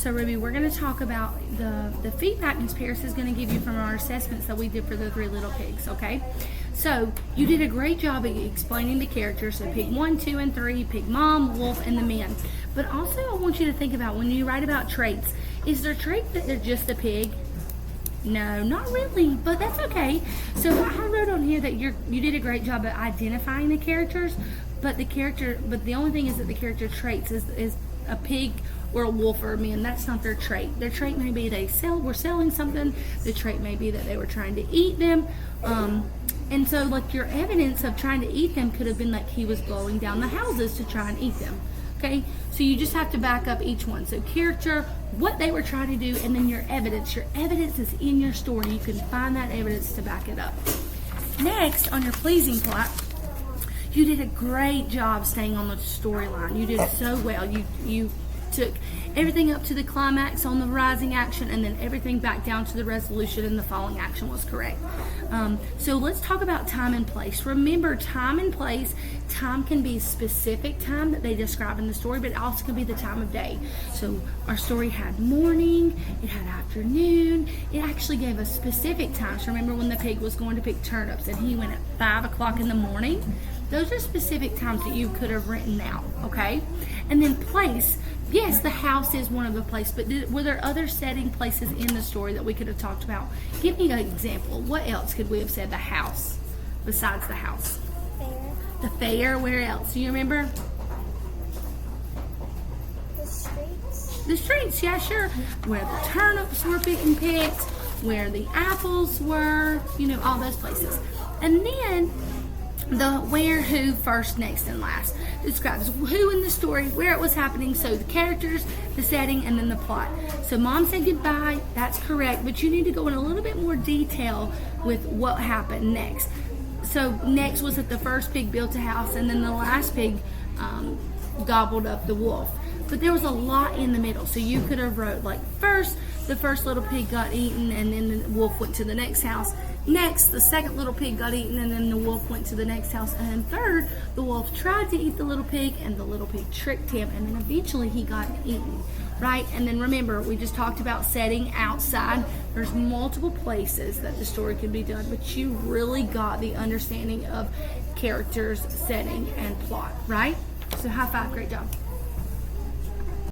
So Ruby, we're going to talk about the feedback Miss Paris is going to give you from our assessments that we did for the Three Little Pigs, okay? So you did a great job at explaining the characters. So pig 1, 2, and 3, pig mom, wolf, and the men. But also I want you to think about when you write about traits, is there a trait that they're just a pig? No, not really, but that's okay. So I wrote on here that you did a great job at identifying the characters, but the only thing is that the character traits is a pig or a wolf or a man. That's not their trait. Their trait may be we're selling something. The trait may be that they were trying to eat them. And so like your evidence of trying to eat them could have been like he was blowing down the houses to try and eat them. Okay, so you just have to back up each one. So character, what they were trying to do, and then your evidence. Your evidence is in your story. You can find that evidence to back it up. Next, on your pleasing plot, you did a great job staying on the storyline. You did so well. You took everything up to the climax on the rising action, and then everything back down to the resolution, and the falling action was correct. So let's talk about time and place. Remember, time and place. Time can be specific time that they describe in the story, but it also can be the time of day. So our story had morning, it had afternoon, it actually gave us specific times. Remember when the pig was going to pick turnips and he went at 5 o'clock in the morning? Those are specific times that you could have written out, okay? And then place. Yes, the house is one of the places, but were there other setting places in the story that we could have talked about? Give me an example. What else could we have said the house besides the house? Fair. The fair. Where else? Do you remember? The streets. The streets, yeah, sure. Where the turnips were being picked, where the apples were, all those places. And then the where, who, first, next, and last describes who in the story, where it was happening. So the characters, the setting, and then the plot. So mom said goodbye, that's correct, but you need to go in a little bit more detail with what happened next. So next was that the first pig built a house, and then the last pig gobbled up the wolf. But there was a lot in the middle, so you could have wrote like the first little pig got eaten, and then the wolf went to the next house. Next, the second little pig got eaten, and then the wolf went to the next house. And then third, the wolf tried to eat the little pig, and the little pig tricked him, and then eventually he got eaten, right? And then remember, we just talked about setting outside. There's multiple places that the story can be done, but you really got the understanding of characters, setting, and plot, right? So high five, great job.